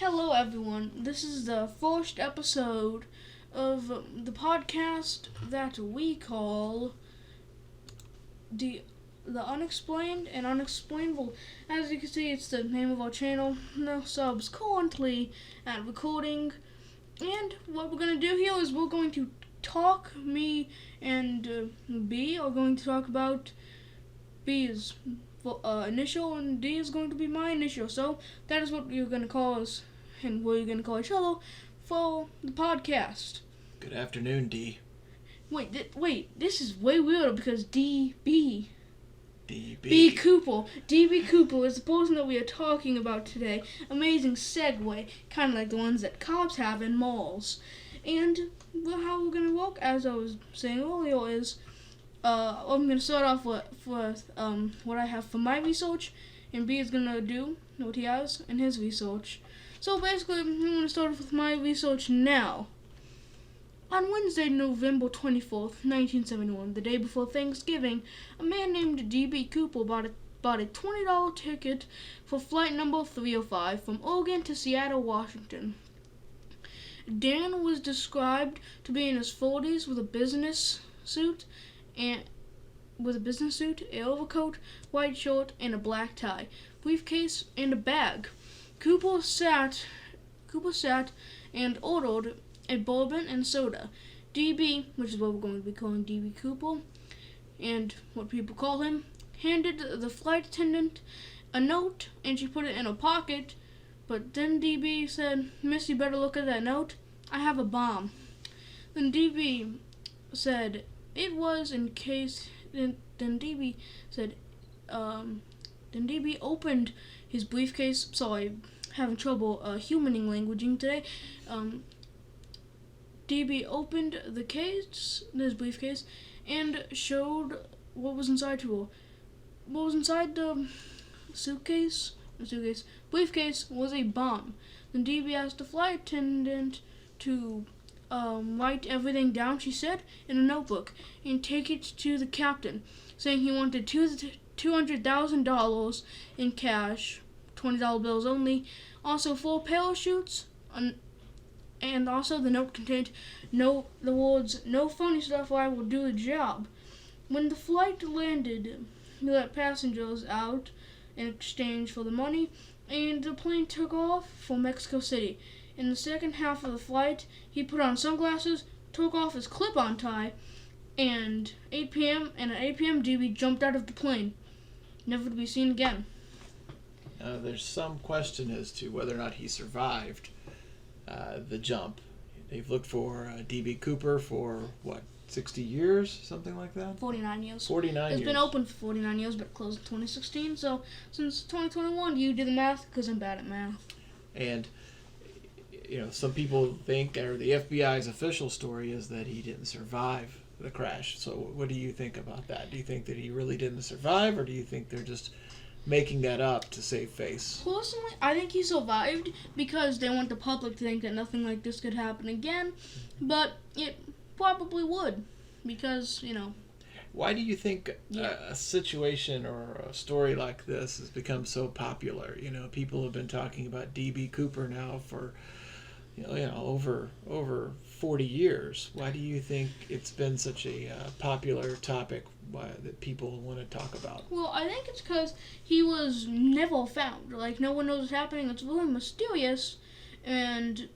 Hello, everyone. This is the first episode of the podcast that we call the Unexplained and Unexplainable. As you can see, it's the name of our channel. No subs currently at recording. And what we're going to do here is we're going to talk. Me and B are going to talk about B's initial, and D is going to be my initial. So that is what you're going to call us, and we're going to call each other for the podcast. Good afternoon, D. Wait, this is way weirder because DB Cooper is the person that we are talking about today. Amazing segue, kind of like the ones that cops have in malls. And how we're going to work, as I was saying earlier, is I'm going to start off with what I have for my research, and B is going to do what he has in his research. So basically, I'm going to start off with my research now. On Wednesday, November 24th, 1971, the day before Thanksgiving, a man named D.B. Cooper bought a $20 ticket for flight number 305 from Oregon to Seattle, Washington. Dan was described to be in his 40s with a business suit, an overcoat, white shirt, and a black tie, briefcase, and a bag. Cooper sat and ordered a bourbon and soda. DB, which is what we're going to be calling DB Cooper, and what people call him, handed the flight attendant a note, and she put it in her pocket. But then DB said, "Miss, you better look at that note. I have a bomb." Then DB said, "It was in case." Then DB said, then DB opened his briefcase. Sorry, having trouble humaning languaging today. DB opened his briefcase, and showed what was inside to her. What was inside the briefcase was a bomb. Then DB asked the flight attendant to write everything down, she said, in a notebook, and take it to the captain, saying he wanted $200,000 in cash, $20 bills only, also 4 parachutes, and also the note contained the words, "No funny stuff, or I will do the job." When the flight landed, he let passengers out in exchange for the money, and the plane took off for Mexico City. In the second half of the flight, he put on sunglasses, took off his clip-on tie, and at 8 p.m. DB jumped out of the plane, never to be seen again. There's some question as to whether or not he survived the jump. They've looked for D.B. Cooper for, 60 years? Something like that? 49 years. 49 years. It's been open for 49 years, but closed in 2016. So since 2021, you do the math, because I'm bad at math. And, some people think, or the FBI's official story is that he didn't survive the crash. So what do you think about that? Do you think that he really didn't survive, or do you think they're just making that up to save face? Personally, I think he survived because they want the public to think that nothing like this could happen again, but it probably would, because, Why do you think a situation or a story like this has become so popular? People have been talking about D.B. Cooper now for, over 40 years. Why do you think it's been such a popular topic that people want to talk about? Well, I think it's because he was never found. Like, no one knows what's happening. It's really mysterious, and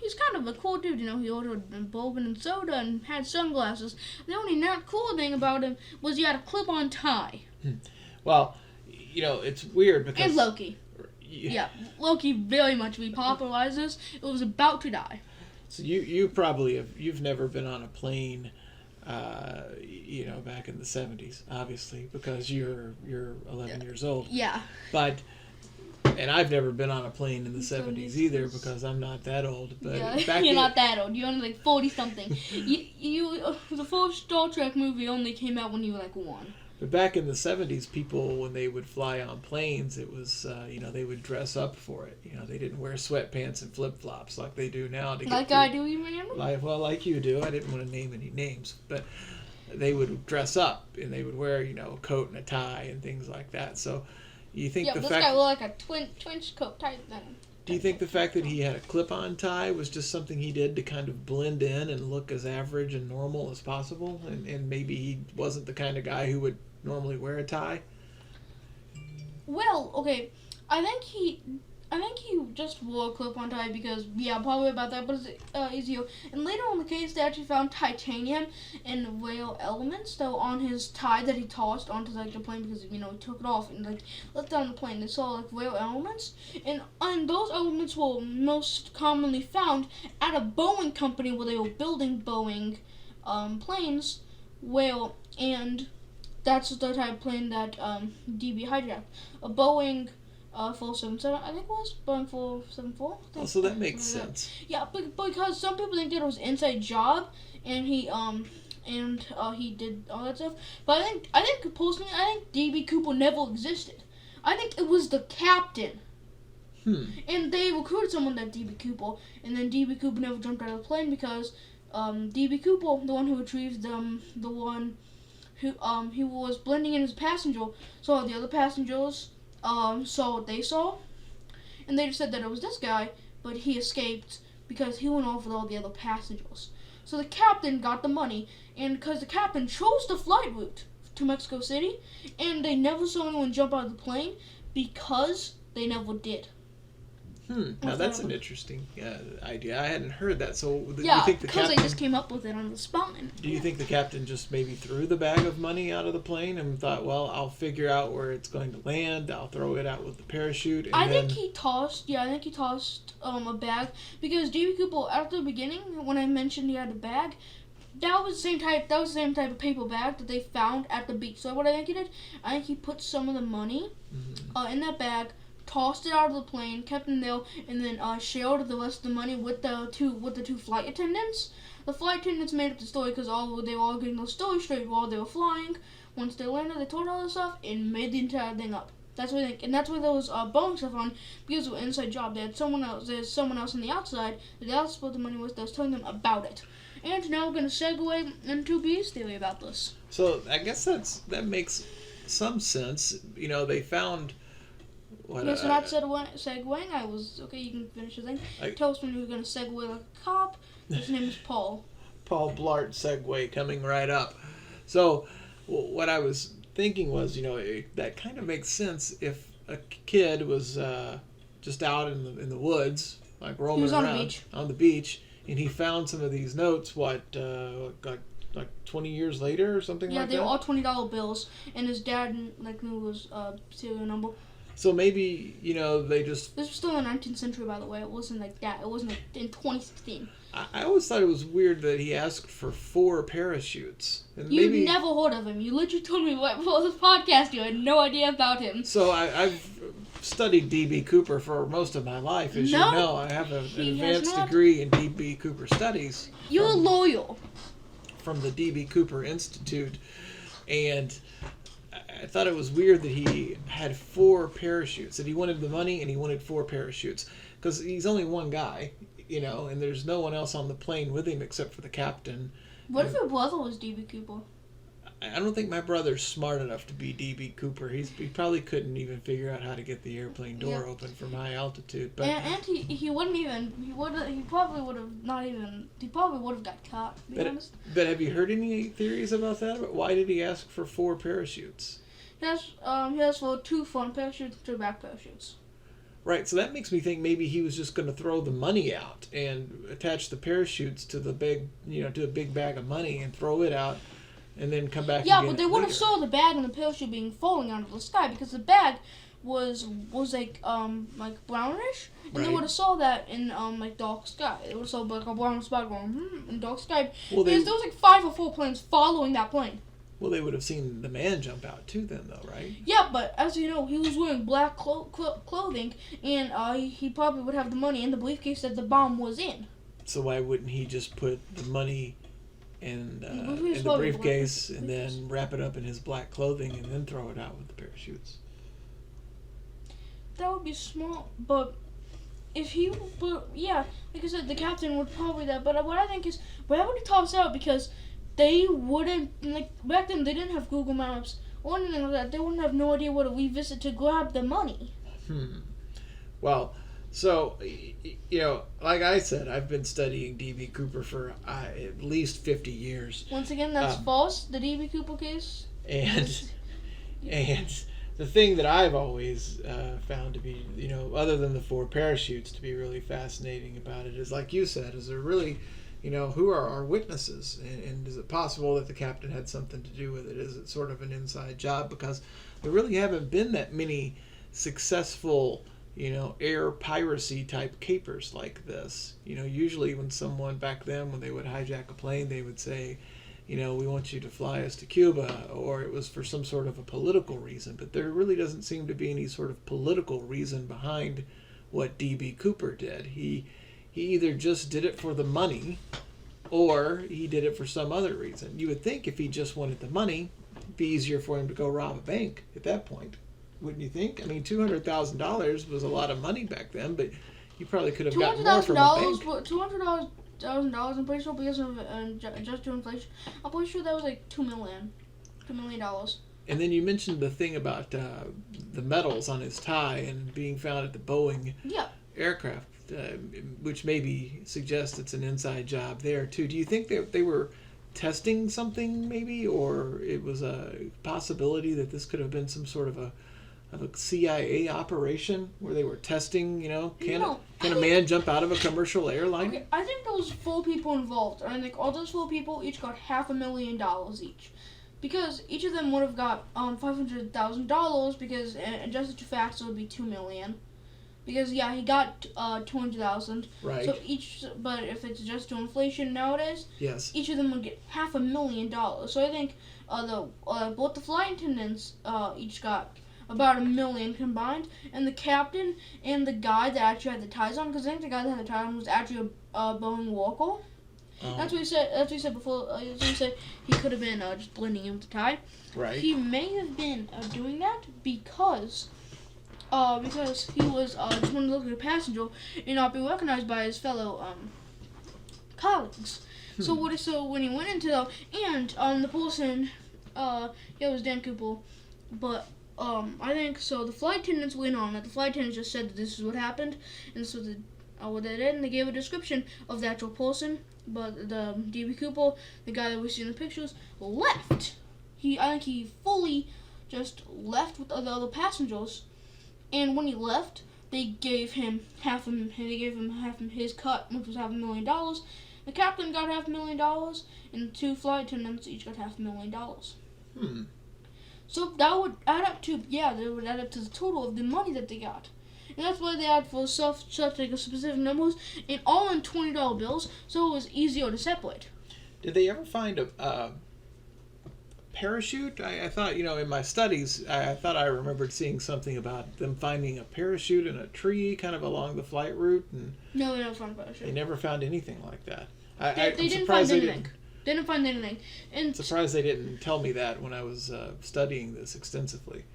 he's kind of a cool dude. He ordered a bourbon and soda and had sunglasses. The only not cool thing about him was he had a clip-on tie. Well, it's weird because... And Loki. Yeah, Loki very much repopularized this. It was about to die. So you probably you've never been on a plane, back in the 70s, obviously, because you're 11 years old. Yeah. And I've never been on a plane in the 70s either, because I'm not that old. But yeah, you're not that old. You're only like 40-something. The first Star Trek movie only came out when you were like 1. But back in the 70s, people, when they would fly on planes, it was, they would dress up for it. They didn't wear sweatpants and flip-flops like they do now. I do, you remember? Like you do. I didn't want to name any names. But they would dress up, and they would wear, a coat and a tie and things like that. So you think this guy looked like a twinge coat type thing. Do you think the fact that he had a clip-on tie was just something he did to kind of blend in and look as average and normal as possible? And maybe he wasn't the kind of guy who would normally wear a tie? Well, okay, I think he just wore a clip-on tie because, yeah, probably about that, but it's easier. And later on in the case, they actually found titanium and whale elements that were on his tie that he tossed onto, like, the plane because, he took it off and, like, left it on the plane. They saw, like, whale elements. And those elements were most commonly found at a Boeing company where they were building Boeing planes, and that's the type of plane that DB hijacked. A Boeing 477, I think it was Boeing 474. Oh, so that makes sense. Yeah, because some people think that it was an inside job, and he did all that stuff. But I think personally, DB Cooper never existed. I think it was the captain. And they recruited someone named DB Cooper, and then DB Cooper never jumped out of the plane because DB Cooper, the one who retrieved them, the one who he was blending in as a passenger, so the other passengers saw what they saw, and they just said that it was this guy, but he escaped because he went off with all the other passengers. So the captain got the money, and because the captain chose the flight route to Mexico City, and they never saw anyone jump out of the plane because they never did. Now that's an interesting idea. I hadn't heard that. So yeah, you think the because captain, they just came up with it on the spot. Do you think the captain just maybe threw the bag of money out of the plane and thought, well, I'll figure out where it's going to land. I'll throw it out with the parachute. And I think he tossed a bag because DB Cooper at the beginning when I mentioned he had a bag. That was the same type of paper bag that they found at the beach. So what I think he did, I think he put some of the money in that bag, tossed it out of the plane, kept it there, and then shared the rest of the money with the two flight attendants. The flight attendants made up the story because they were all getting their story straight while they were flying. Once they landed, they told all this stuff and made the entire thing up. That's what I think, and that's where there was Boeing stuff on because it was an inside job. They had someone else. There's someone else on the outside that they also split the money with that was telling them about it. And now we're going to segue into B's theory about this. So I guess that makes some sense. They found. Yes, we're not segueing. I was okay. You can finish your thing. Tell us when you're going to segue like a cop. His name is Paul. Paul Blart segue coming right up. So, what I was thinking was, that kind of makes sense if a kid was just out in the woods, like roaming around on the beach, and he found some of these notes. Like 20 years later or something like that. Yeah, they were all $20 bills, and his dad knew his serial number. So maybe, they just... This was still in the 19th century, by the way. It wasn't like that. It wasn't in 2016. I always thought it was weird that he asked for 4 parachutes. And You've never heard of him. You literally told me right before this podcast you had no idea about him. So I've studied D.B. Cooper for most of my life, as you know. I have an advanced degree in D.B. Cooper studies. You're loyal. From the D.B. Cooper Institute. And I thought it was weird that he had 4 parachutes, that he wanted the money and he wanted 4 parachutes. Because he's only one guy, and there's no one else on the plane with him except for the captain. What if your brother was D.B. Cooper? I don't think my brother's smart enough to be D.B. Cooper. He probably couldn't even figure out how to get the airplane door open from high altitude. But and he wouldn't even. He probably would have got caught. To be honest. But have you heard any theories about that? About why did he ask for 4 parachutes? He asked for 2 front parachutes and 2 back parachutes. Right, so that makes me think maybe he was just going to throw the money out and attach the parachutes to the big, to a big bag of money and throw it out. And then come back. Yeah, but they would have saw the bag and the parachute being falling out of the sky because the bag was like brownish, and they would have saw that in dark sky. They would have saw like a brown spot going in dark sky. Well, because there was like 5 or 4 planes following that plane. Well, they would have seen the man jump out too, then, though, right? Yeah, but as you know, he was wearing black clothing, and he probably would have the money in the briefcase that the bomb was in. So why wouldn't he just put the money in the briefcase and then wrap it up in his black clothing and then throw it out with the parachutes? That would be smart, but like I said, the captain would probably that. But what I think is, why would he toss out? Because they wouldn't, back then they didn't have Google Maps or anything like that. They wouldn't have no idea where to revisit to grab the money. Well, So, like I said, I've been studying D.B. Cooper for at least 50 years. Once again, that's false. The D.B. Cooper case. And the thing that I've always found to be, other than the 4 parachutes, to be really fascinating about it is, like you said, is there really, who are our witnesses? And is it possible that the captain had something to do with it? Is it sort of an inside job? Because there really haven't been that many successful air piracy type capers like this. Usually when someone back then, when they would hijack a plane, they would say, we want you to fly us to Cuba, or it was for some sort of a political reason. But there really doesn't seem to be any sort of political reason behind what D.B. Cooper did. He either just did it for the money, or he did it for some other reason. You would think if he just wanted the money, it'd be easier for him to go rob a bank at that point. Wouldn't you think? I mean, $200,000 was a lot of money back then, but you probably could have gotten more from a bank. $200,000, I'm pretty sure, because of just to inflation. I'm pretty sure that was like $2 million. And then you mentioned the thing about the medals on his tie and being found at the Boeing aircraft, which maybe suggests it's an inside job there too. Do you think that they were testing something maybe, or it was a possibility that this could have been some sort of a CIA operation where they were testing, can a man jump out of a commercial airline? Okay, I think there was 4 people involved, and I think all those 4 people each got $500,000 each. Because each of them would have got $500,000, because adjusted to facts it would be $2 million. Because he got $200,000. Right. So but if it's just to inflation nowadays, yes, each of them would get $500,000. So I think both the flight attendants each got about $1 million combined, and the captain and the guy that actually had the ties on, because I think the guy that had the tie on was actually a Boeing local. That's what he said. That's what he said before. That's what he said. He could have been just blending in with the tie. Right. He may have been doing that because he was just wanted to look at a passenger and not be recognized by his fellow colleagues. So when he went into the person, it was Dan Cooper, but I think so. The flight attendants went on that. The flight attendants just said that this is what happened, and so what they did, and they gave a description of the actual person. But the D.B. Cooper, the guy that we see in the pictures, left. I think he fully just left with the other passengers, and when he left, they gave him half of his cut, which was $500,000. The captain got $500,000, and the 2 flight attendants each got $500,000. So that would add up to the total of the money that they got. And that's why they had for such like a specific numbers, and all in $20 bills, so it was easier to separate. Did they ever find a parachute? I thought, in my studies, I thought I remembered seeing something about them finding a parachute in a tree kind of along the flight route. And no, they never found a parachute. They never found anything like that. They didn't find anything. They didn't find anything. And surprised they didn't tell me that when I was studying this extensively.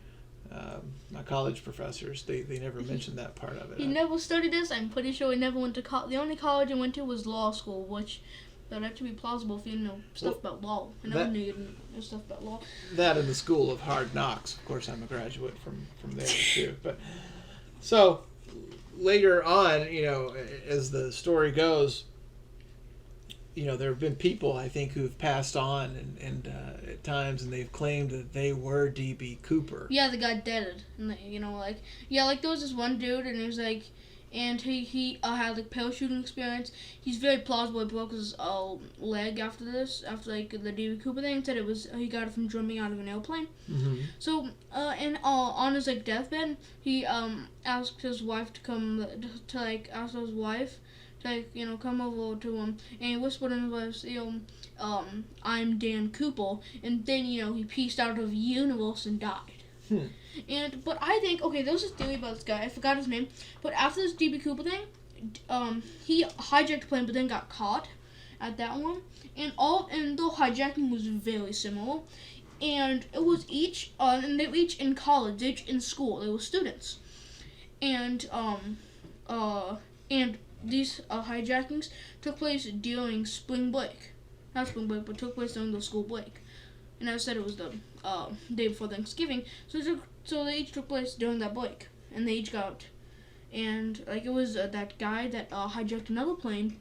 My college professors, they never mentioned that part of it. He never studied this. I'm pretty sure he never went to college. The only college he went to was law school, which that would actually be plausible if you know stuff about law. And I knew you didn't know stuff about law. That and the School of Hard Knocks. Of course, I'm a graduate from there too. But so later on, as the story goes, there have been people, I think, who've passed on and at times, and they've claimed that they were D.B. Cooper. Yeah, the guy dead. And like there was this one dude, and he was like, and he had like parachuting experience. He's very plausible. He broke his leg after like the D.B. Cooper thing. Said he got it from jumping out of an airplane. Mm-hmm. So on his like deathbed, he asked his wife to come come over to him, and he whispered in his voice, I'm Dan Cooper, and then, he pieced out of the universe and died. But I think, there was this theory about this guy, I forgot his name, but after this D.B. Cooper thing, he hijacked a plane, but then got caught at that one, and the hijacking was very similar, and it was and they were each in college, they were each in school, they were students, and these hijackings took place during spring break. Not spring break, but took place during the school break. And I said it was the day before Thanksgiving, so they each took place during that break. And they each got and like it was that guy that hijacked another plane,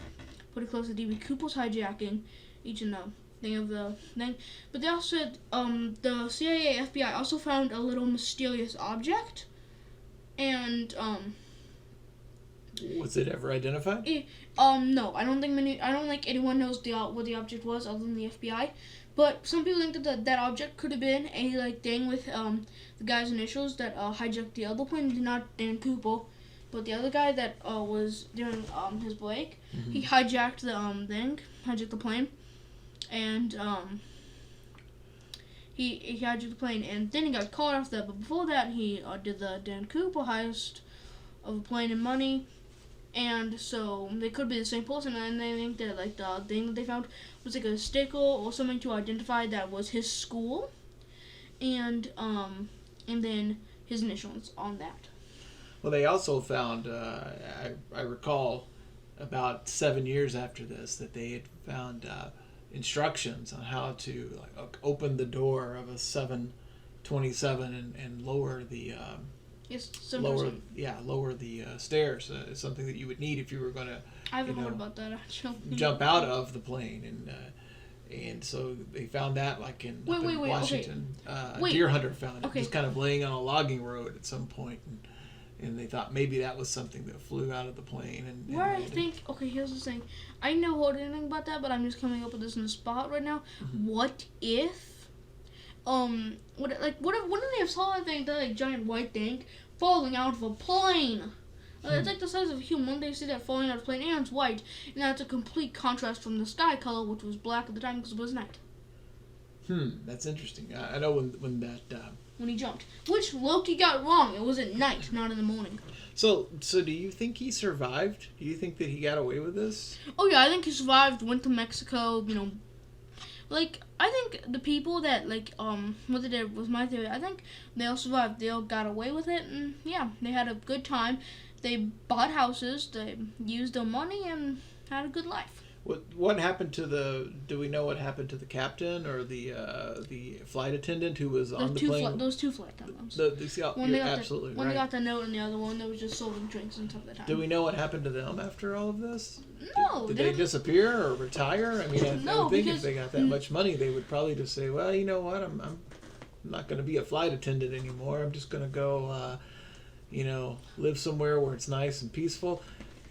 put it close to DB Cooper's hijacking each and thing of the thing. But they also said the CIA, FBI also found a little mysterious object, and was it ever identified? No, I don't think anyone knows what the object was other than the FBI. But some people think that that object could have been a like thing with the guy's initials that hijacked the other plane, not Dan Cooper, but the other guy that was doing his break. Mm-hmm. He hijacked the plane, and he hijacked the plane, and then he got caught after that. But before that, he did the Dan Cooper heist of a plane and money. And so they could be the same person, and they think that like the thing that they found was like a sticker or something to identify that was his school, and then his initials on that. Well, they also found I recall about 7 years after this that they had found instructions on how to like open the door of a 727 and lower the lower the stairs. It's something that you would need if you were going to. I haven't heard about that actually. Jump out of the plane, and so they found that like in Washington. Okay. Deer hunter found it just kind of laying on a logging road at some point, and they thought maybe that was something that flew out of the plane. Here's the thing. I never heard anything about that, but I'm just coming up with this in the spot right now. Mm-hmm. What if? What if they saw that thing, that like giant white thing falling out of a plane? It's like the size of a human. They see that falling out of a plane, and it's white, and that's a complete contrast from the sky color, which was black at the time because it was night. That's interesting. I know when he jumped, which Loki got wrong. It was at night, not in the morning. So do you think he survived? Do you think that he got away with this? Oh yeah, I think he survived. Went to Mexico. Like, I think the people that, what they did was my theory. I think they all survived. They all got away with it, and, yeah, they had a good time. They bought houses, they used their money, and had a good life. What happened to do we know what happened to the captain or the flight attendant who was on the plane? Those two flight attendants. Absolutely right. One they got the note, and the other one that was just serving drinks and stuff at the time. Do we know what happened to them after all of this? No. Did they disappear or retire? I mean, I would think if they got that much money, they would probably just say, well, you know what, I'm not going to be a flight attendant anymore. I'm just going to go, live somewhere where it's nice and peaceful.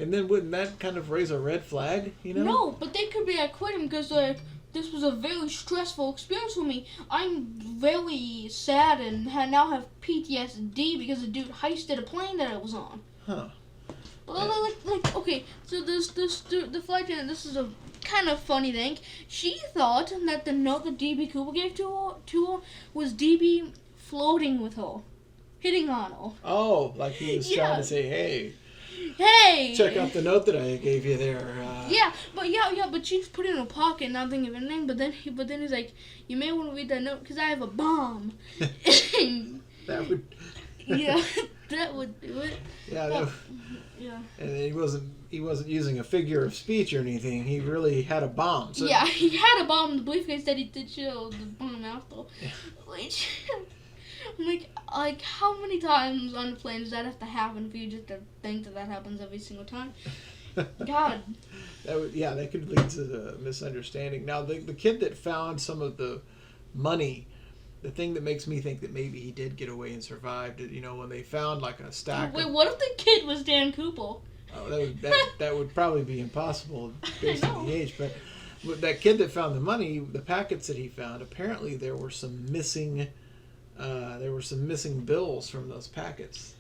And then wouldn't that kind of raise a red flag, No, but they could be quitting because this was a very stressful experience for me. I'm very sad and now have PTSD because the dude heisted a plane that I was on. Huh. But okay, so the flight attendant, this is a kind of funny thing. She thought that the note that DB Cooper gave to her was DB flirting with her, hitting on her. Oh, like he was trying to say, hey, check out the note that I gave you there. But she put it in her pocket, not thinking of anything. But then he's like, you may want to read that note because I have a bomb. That would. Yeah, that would do it. Yeah. Yeah. And he wasn't using a figure of speech or anything. He really had a bomb. So yeah, he had a bomb in the briefcase that he did show the bomb after. Yeah. Which. Like, how many times on the plane does that have to happen for you just to think that happens every single time? God. That could lead to a misunderstanding. Now, the kid that found some of the money, the thing that makes me think that maybe he did get away and survived, when they found like a stack. Wait, what if the kid was Dan Cooper? Oh, that would probably be impossible based on the age. But that kid that found the money, the packets that he found, apparently there were some missing bills from those packets.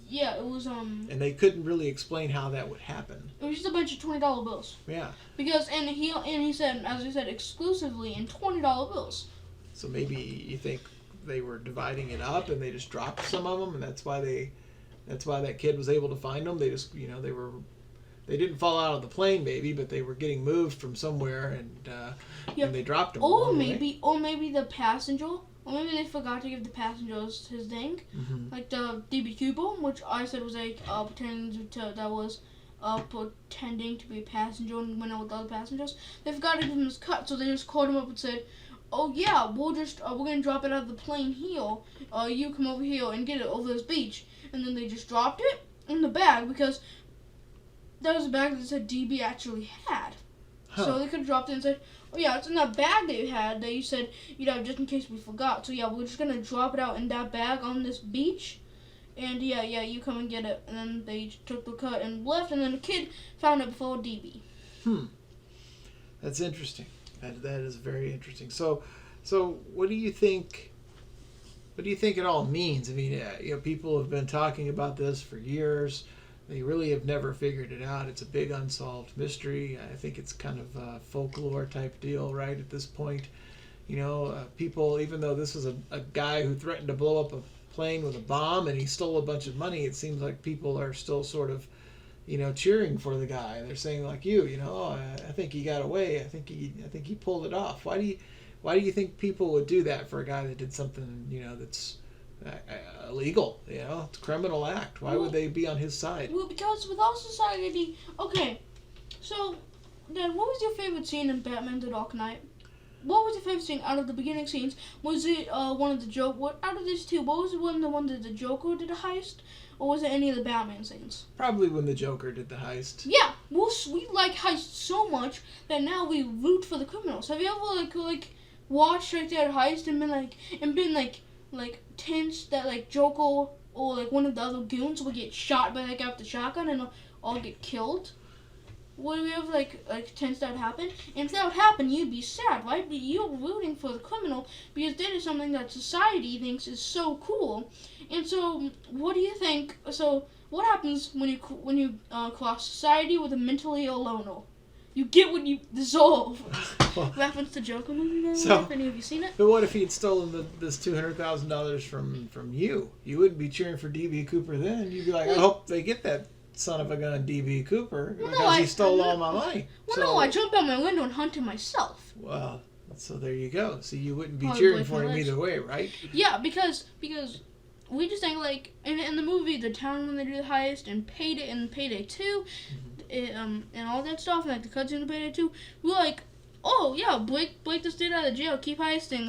Yeah, it was And they couldn't really explain how that would happen. It was just a bunch of $20 bills. Yeah. Because he said, as he said, exclusively in $20 bills. So maybe you think they were dividing it up and they just dropped some of them, and that's why that kid was able to find them. They just they didn't fall out of the plane, maybe, but they were getting moved from somewhere, and they dropped them. Or maybe the passenger. Or maybe they forgot to give the passengers his thing, like the DB Cooper, which I said was pretending to be a passenger and went out with other passengers. They forgot to give him his cut, so they just called him up and said, "Oh yeah, we're gonna drop it out of the plane here. You come over here and get it over this beach." And then they just dropped it, in the bag because that was a bag that said DB actually had. Huh. So they could have dropped it and said, oh yeah, it's in that bag that you had that you said you'd have just in case we forgot. So yeah, we're just going to drop it out in that bag on this beach. And yeah, you come and get it. And then they took the cut and left, and then the kid found it before DB. That's interesting. That is very interesting. So what do you think? What do you think it all means? I mean, people have been talking about this for years. They really have never figured it out. It's a big unsolved mystery. I think it's kind of a folklore type deal, right? At this point, people, even though this is a guy who threatened to blow up a plane with a bomb and he stole a bunch of money, it seems like people are still sort of, cheering for the guy. They're saying like I think he got away. I think he pulled it off. Why do you think people would do that for a guy that did something that's illegal? It's a criminal act. Why would they be on his side? Well, because with our society, okay. So, then, what was your favorite scene in Batman: The Dark Knight? What was your favorite scene out of the beginning scenes? Was it one of the Joker? What out of these two? What was the one that the Joker did the heist, or was it any of the Batman scenes? Probably when the Joker did the heist. Yeah, we like heists so much that now we root for the criminals. Have you ever like watched like that heist and been like tense that like Joker or like one of the other goons would get shot by that guy with the shotgun and all get killed? Would we ever like tense that would happen? And if that would happen, you'd be sad, right? But you're rooting for the criminal because they did something that society thinks is so cool. And so, what do you think? So, what happens when you cross society with a mentally ill owner? You get what you deserve. Reference to Joker movie. If any of you seen it? But what if he had stolen this $200,000 from you? You wouldn't be cheering for D.B. Cooper then. You'd be like, I hope they get that son of a gun, D.B. Cooper, because he stole all my money. No, I jumped out my window and hunted myself. Well, so there you go. So you wouldn't be cheering for him either way, right? Yeah, because we just think like in the movie The Town when they do the heist and Payday 2, and all that stuff, and like the cutscene in Payday 2, we're like, oh yeah, break this dude out of jail, keep heisting.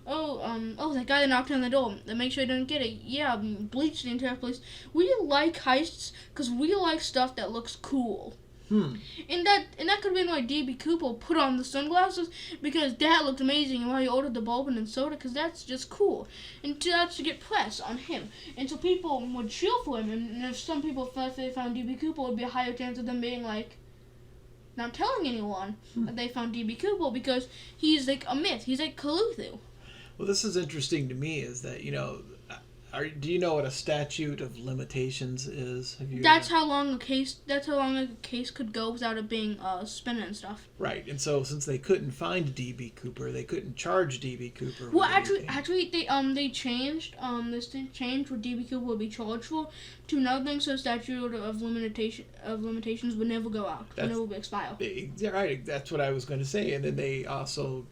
Oh, that guy that knocked on the door, that make sure he didn't get it. Yeah, bleach the entire place. We like heists because we like stuff that looks cool. And that could have been why D.B. Cooper put on the sunglasses, because that looked amazing, and why he ordered the bourbon and soda, because that's just cool. And that's to get press on him. And so people would cheer for him, and if some people thought they found D.B. Cooper, it would be a higher chance of them being like, not telling anyone that they found D.B. Cooper, because he's like a myth. He's like Cthulhu. Well, this is interesting to me, is that, do you know what a statute of limitations is? That's how long a case could go without it being suspended and stuff. Right, and so since they couldn't find D.B. Cooper, they couldn't charge D.B. Cooper. Well, actually, they changed this thing changed what D.B. Cooper would be charged for to another thing, so the statute of limitations would never go out. Would never expire. Right, that's what I was going to say, and then they also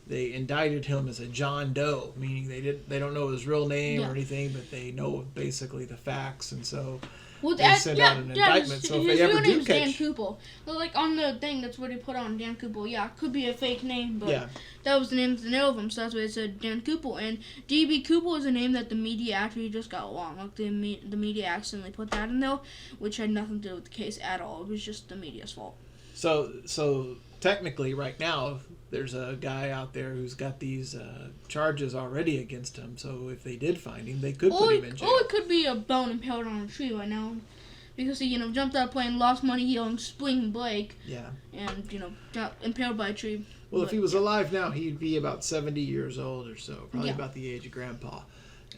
They indicted him as a John Doe, meaning they don't know his real name or anything, but they know basically the facts, and so they sent out an indictment. So if they ever do catch, Dan Cooper. Well, like on the thing, that's what he put on Dan Cooper. Yeah, it could be a fake name, but that was the name of him, so that's why it said Dan Cooper. And D.B. Cooper is a name that the media actually just got wrong. Like the media accidentally put that in there, which had nothing to do with the case at all. It was just the media's fault. So technically, right now, there's a guy out there who's got these charges already against him. So if they did find him, they could put him in jail. Or it could be a bone impaled on a tree right now, because he jumped out of a plane, lost money yelling "Spring Break," and got impaled by a tree. Well, if he was alive now, he'd be about 70 years old or so, probably about the age of Grandpa.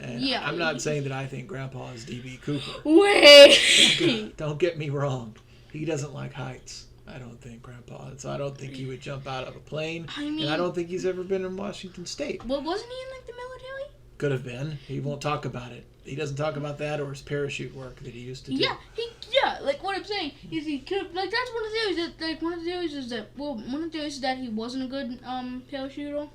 And I'm not saying that I think Grandpa is D.B. Cooper. Wait! Don't get me wrong. He doesn't like heights. I don't think, Grandpa. So I don't think he would jump out of a plane. And I don't think he's ever been in Washington State. Well, wasn't he in the military? Could have been. He won't talk about it. He doesn't talk about that or his parachute work that he used to do. Like what I'm saying is he could, like, that's one of the theories. One of the theories is that he wasn't a good parachuter,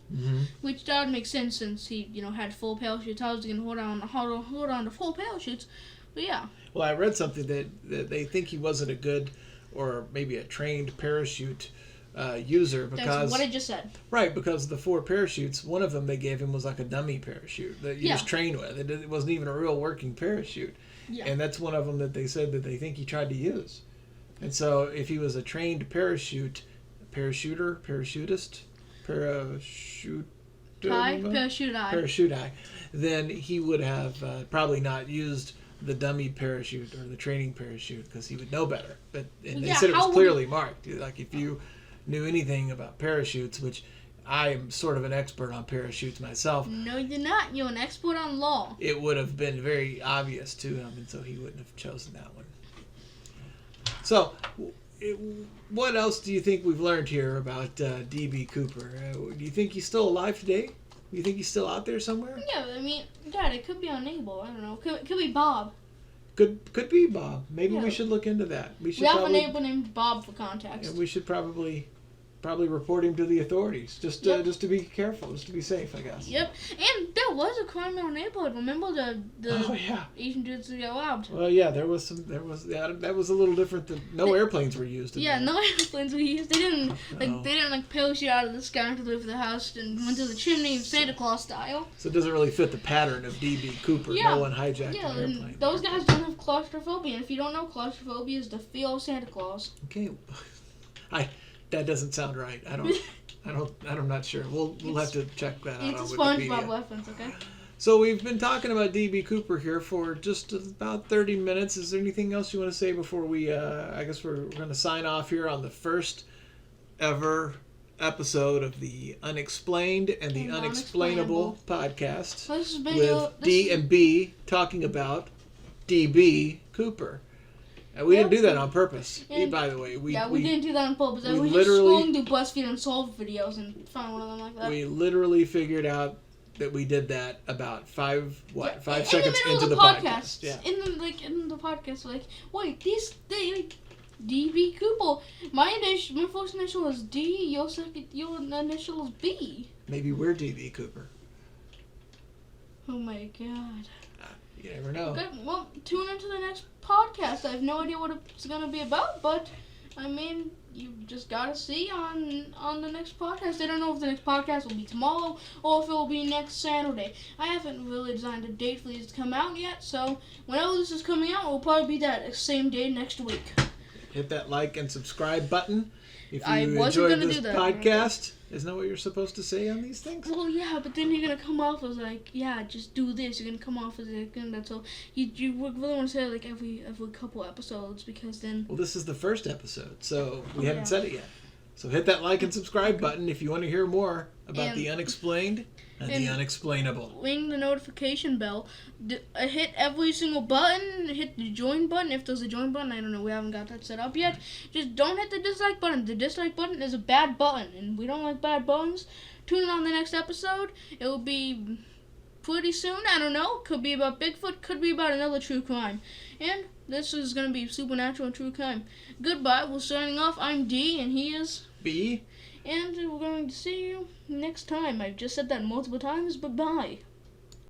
which that would make sense since he had full parachutes. How was he gonna hold on to full parachutes? But yeah. Well, I read something that they think he wasn't a good, or maybe a trained parachute user, because that's what I just said. Right, because the 4 parachutes, one of them they gave him was like a dummy parachute that you just trained with. It wasn't even a real working parachute. Yeah. And that's one of them that they said that they think he tried to use. And so if he was a trained parachutist, parachute, then he would have probably not used the dummy parachute or the training parachute because he would know better. But they said it was clearly marked. Like if you knew anything about parachutes, which I am sort of an expert on parachutes myself. No, you're not. You're an expert on law. It would have been very obvious to him, and so he wouldn't have chosen that one. So, what else do you think we've learned here about D.B. Cooper? Do you think he's still alive today? Do you think he's still out there somewhere? Yeah, I mean, Dad, it could be unable. I don't know. Could be Bob. Could be Bob. Maybe we should look into that. We have a neighbor named Bob for context. And we should probably report him to the authorities, just to be careful, just to be safe, I guess. Yep, and there was a crime in our neighborhood. Remember the Asian dudes that got robbed? Well, yeah, that was a little different. No airplanes were used. No airplanes were used. They didn't parachute out of the sky into the house and went through the chimney Santa Claus style. So it doesn't really fit the pattern of D.B. Cooper. No one hijacked an airplane. Those guys don't have claustrophobia. And if you don't know, claustrophobia is the fear of Santa Claus. Okay, that doesn't sound right. I'm not sure. We'll have to check that out on Wikipedia. It's a SpongeBob reference, okay? So we've been talking about D.B. Cooper here for just about 30 minutes. Is there anything else you want to say before we, I guess we're going to sign off here on the first ever episode of the Unexplained and the Unexplainable podcast with D and B talking about D.B. Cooper. We didn't do that on purpose, by the way. We didn't do that on purpose. We just scrolling through BuzzFeed Unsolved videos and found one of them like that. We literally figured out that we did that about 5 seconds into the podcast. Yeah. In the podcast, wait, D.B. Cooper. My first initial is D. Your initial is B. Maybe we're D.B. Cooper. Oh my God. You never know. Okay, well, tune into the next podcast. I have no idea what it's going to be about, but, I mean, you just got to see on the next podcast. I don't know if the next podcast will be tomorrow or if it will be next Saturday. I haven't really designed a date for these to come out yet, so whenever this is coming out, it will probably be that same day next week. Hit that like and subscribe button if you enjoyed this podcast. Isn't that what you're supposed to say on these things? Well, yeah, but then you're going to come off as just do this. You're going to come off as that's all. You really want to say every couple episodes because then... Well, this is the first episode, so we haven't said it yet. So hit that like and subscribe button if you want to hear more about the Unexplained and the Unexplainable. Ring the notification bell. Hit every single button. Hit the join button if there's a join button. I don't know. We haven't got that set up yet. Just don't hit the dislike button. The dislike button is a bad button, and we don't like bad buttons. Tune in on the next episode. It will be pretty soon. I don't know. Could be about Bigfoot. Could be about another true crime. And this is going to be supernatural and true crime. Goodbye. We're signing off. I'm D, and he is... B. And we're going to see you next time. I've just said that multiple times, but bye.